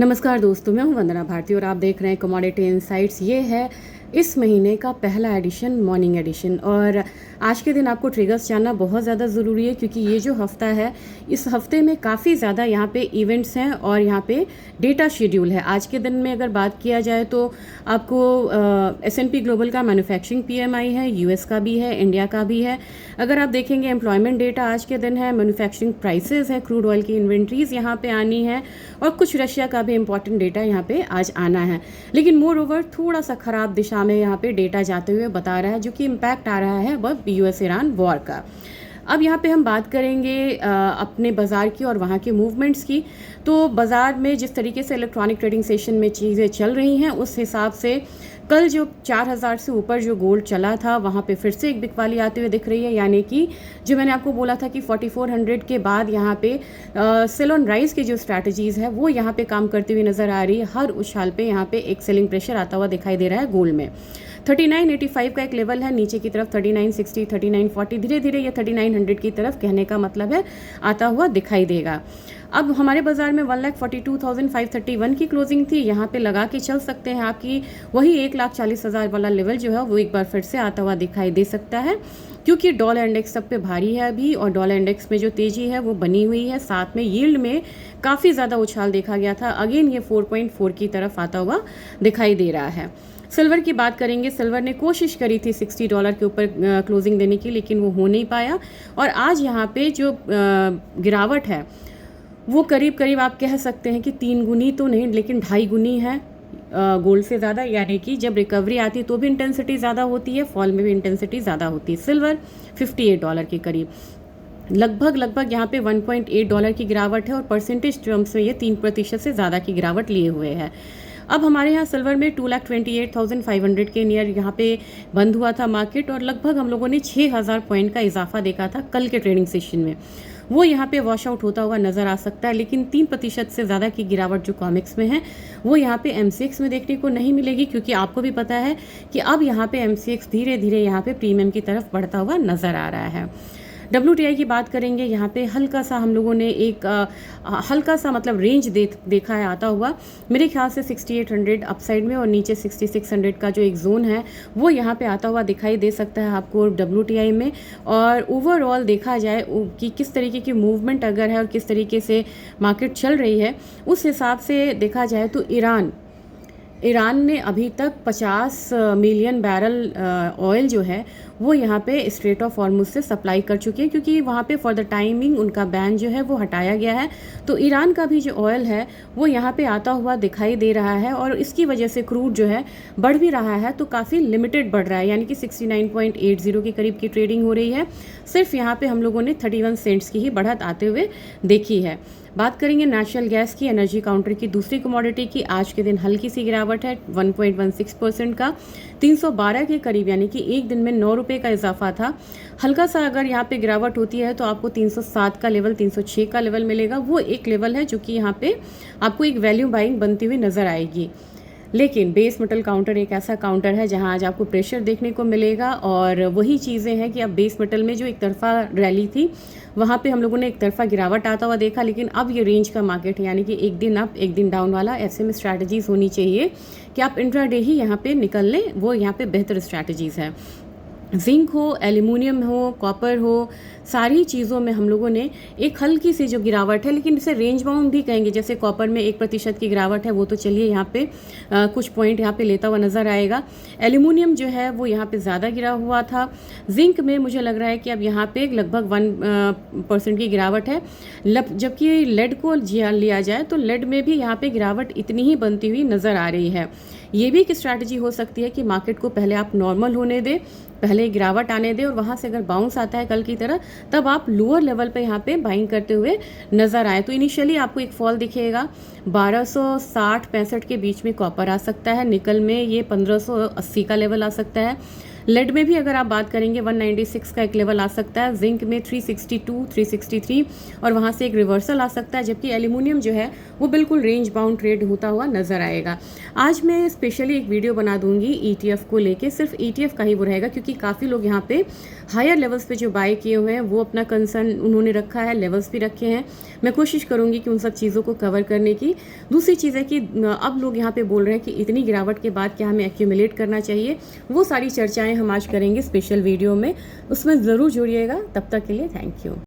नमस्कार दोस्तों, मैं हूं वंदना भारती और आप देख रहे हैं कमोडिटी इनसाइट्स। ये है इस महीने का पहला एडिशन, मॉर्निंग एडिशन। और आज के दिन आपको ट्रिगर्स जानना बहुत ज़्यादा ज़रूरी है क्योंकि ये जो हफ्ता है, इस हफ्ते में काफ़ी ज़्यादा यहाँ पे इवेंट्स हैं और यहाँ पे डेटा शेड्यूल है। आज के दिन में अगर बात किया जाए तो आपको S&P ग्लोबल का मैन्युफैक्चरिंग PMI है, US का भी है, इंडिया का भी है। अगर आप देखेंगे एम्प्लॉयमेंट डेटा आज के दिन है, मैन्युफैक्चरिंग प्राइसेस है, क्रूड ऑयल की इन्वेंट्रीज यहाँ पे आनी है और कुछ रशिया का भी इंपॉर्टेंट डेटा यहाँ पे आज आना है। लेकिन मोर ओवर थोड़ा सा खराब दिशा में यहाँ पे डेटा जाते हुए बता रहा है, जो कि इम्पैक्ट आ रहा है वह US ईरान वॉर का। अब यहाँ पे हम बात करेंगे अपने बाज़ार की और वहाँ के मूवमेंट्स की। तो बाज़ार में जिस तरीके से इलेक्ट्रॉनिक ट्रेडिंग सेशन में चीज़ें चल रही हैं, उस हिसाब से कल जो 4000 से ऊपर जो गोल्ड चला था, वहाँ पे फिर से एक बिकवाली आते हुए दिख रही है। यानी कि जो मैंने आपको बोला था कि 4400 के बाद यहाँ पे सेल ऑन राइज की जो स्ट्रैटेजीज़ है वो यहाँ पे काम करती हुई नज़र आ रही है। हर उछाल पे यहाँ पे एक सेलिंग प्रेशर आता हुआ दिखाई दे रहा है गोल्ड में। 3985 का एक लेवल है, नीचे की तरफ 3960, 3940, धीरे धीरे ये 3900 की तरफ, कहने का मतलब है, आता हुआ दिखाई देगा। अब हमारे बाजार में 1,42,531 की क्लोजिंग थी। यहाँ पे लगा के चल सकते हैं आपकी वही 1,40,000 वाला लेवल जो है वो एक बार फिर से आता हुआ दिखाई दे सकता है, क्योंकि डॉलर इंडेक्स सब पे भारी है अभी और डॉलर इंडेक्स में जो तेजी है वो बनी हुई है। साथ में यील्ड में काफ़ी ज़्यादा उछाल देखा गया था, अगेन ये 4.4 की तरफ आता हुआ दिखाई दे रहा है। सिल्वर की बात करेंगे, सिल्वर ने कोशिश करी थी $60 के ऊपर क्लोजिंग देने की, लेकिन वो हो नहीं पाया। और आज यहाँ पे जो गिरावट है वो करीब करीब आप कह सकते हैं कि 3 गुनी तो नहीं, लेकिन 2.5 गुनी है गोल्ड से ज़्यादा। यानी कि जब रिकवरी आती है तो भी इंटेंसिटी ज़्यादा होती है, फॉल में भी इंटेंसिटी ज़्यादा होती है। सिल्वर $58 के करीब, लगभग यहाँ पे $1.8 की गिरावट है और परसेंटेज टर्म्स में ये 3% से ज़्यादा की गिरावट लिए हुए है। अब हमारे यहाँ सिल्वर में 2,28,500 के नियर यहाँ पे बंद हुआ था मार्केट और लगभग हम लोगों ने 6,000 पॉइंट का इजाफा देखा था कल के ट्रेडिंग सेशन में। वो यहाँ पे वॉश आउट होता हुआ नज़र आ सकता है, लेकिन 3% से ज़्यादा की गिरावट जो कॉमिक्स में है वो यहाँ पे MCX में देखने को नहीं मिलेगी, क्योंकि आपको भी पता है कि अब यहाँ पे MCX धीरे धीरे यहाँ पे प्रीमियम की तरफ बढ़ता हुआ नज़र आ रहा है। WTI की बात करेंगे, यहाँ पे हल्का सा हम लोगों ने एक हल्का सा मतलब रेंज देखा है आता हुआ, मेरे ख्याल से 6800 अपसाइड में और नीचे 6600 का जो एक जोन है वो यहाँ पे आता हुआ दिखाई दे सकता है आपको WTI में। और ओवरऑल देखा जाए कि किस तरीके की मूवमेंट अगर है और किस तरीके से मार्केट चल रही है, उस हिसाब से देखा जाए तो ईरान ने अभी तक 50 मिलियन बैरल ऑयल जो है वो यहाँ पे स्ट्रेट ऑफ हॉर्मुज से सप्लाई कर चुके हैं, क्योंकि वहाँ पे फॉर द टाइमिंग उनका बैन जो है वो हटाया गया है। तो ईरान का भी जो ऑयल है वो यहाँ पे आता हुआ दिखाई दे रहा है और इसकी वजह से क्रूड जो है बढ़ भी रहा है, तो काफ़ी लिमिटेड बढ़ रहा है। यानी कि 69.80 के करीब की ट्रेडिंग हो रही है। सिर्फ यहाँ पे हम लोगों ने 31 सेंट्स की ही बढ़त आते हुए देखी है। बात करेंगे नेचुरल गैस की, एनर्जी काउंटर की दूसरी कमोडिटी की। आज के दिन हल्की सी गिरावट है 1.16% का, 312 के करीब, यानी कि एक दिन में 9 रुपये का इजाफा था। हल्का सा अगर यहाँ पे गिरावट होती है तो आपको 307 का लेवल, 306 का लेवल मिलेगा। वो एक लेवल है जो कि यहाँ पे आपको एक वैल्यू बाइंग बनती हुई नजर आएगी। लेकिन बेस मेटल काउंटर एक ऐसा काउंटर है जहां आज आपको प्रेशर देखने को मिलेगा और वही चीज़ें हैं कि अब बेस मेटल में जो एक तरफा रैली थी वहां पे हम लोगों ने एक तरफा गिरावट आता हुआ देखा, लेकिन अब ये रेंज का मार्केट है, यानी कि एक दिन अप एक दिन डाउन वाला। ऐसे में स्ट्रैटेजीज होनी चाहिए कि आप इंट्राडे ही यहाँ पे निकल लें, वो यहाँ पे बेहतर स्ट्रैटेजीज है। जिंक हो, एल्यूमिनियम हो, कॉपर हो, सारी चीज़ों में हम लोगों ने एक हल्की सी जो गिरावट है, लेकिन इसे रेंज बाउंड भी कहेंगे। जैसे कॉपर में 1% की गिरावट है, वो तो चलिए यहाँ पे कुछ पॉइंट यहाँ पे लेता हुआ नज़र आएगा। एल्यूमिनियम जो है वो यहाँ पे ज़्यादा गिरा हुआ था। जिंक में मुझे लग रहा है कि अब यहाँ पे लगभग 1% की गिरावट है। जबकि लेड को लिया जाए तो लेड में भी यहाँ पे गिरावट इतनी ही बनती हुई नज़र आ रही है। ये भी एक स्ट्रैटेजी हो सकती है कि मार्केट को पहले आप नॉर्मल होने दें, पहले गिरावट आने दें और वहाँ से अगर बाउंस आता है कल की तरह, तब आप लोअर लेवल पे यहाँ पे बाइंग करते हुए नज़र आए। तो इनिशियली आपको एक फॉल दिखेगा 1260-65 के बीच में कॉपर आ सकता है। निकल में ये 1580 का लेवल आ सकता है। लेड में भी अगर आप बात करेंगे 196 का एक लेवल आ सकता है, जिंक में 362, 363 और वहाँ से एक रिवर्सल आ सकता है, जबकि एल्यूमिनियम जो है वो बिल्कुल रेंज बाउंड ट्रेड होता हुआ नजर आएगा। आज मैं स्पेशली एक वीडियो बना दूंगी ETF को लेके, सिर्फ ETF का ही वो रहेगा, क्योंकि काफ़ी लोग यहाँ पे हायर लेवल्स पे जो बाय किए हुए हैं वो अपना कंसर्न उन्होंने रखा है, लेवल्स भी रखे हैं। मैं कोशिश करूंगी कि उन सब चीज़ों को कवर करने की। दूसरी चीज़ है कि अब लोग यहाँ पे बोल रहे हैं कि इतनी गिरावट के बाद क्या हमें एक्यूमुलेट करना चाहिए, वो सारी चर्चाएं हम आज करेंगे स्पेशल वीडियो में, उसमें ज़रूर जुड़िएगा। तब तक के लिए थैंक यू।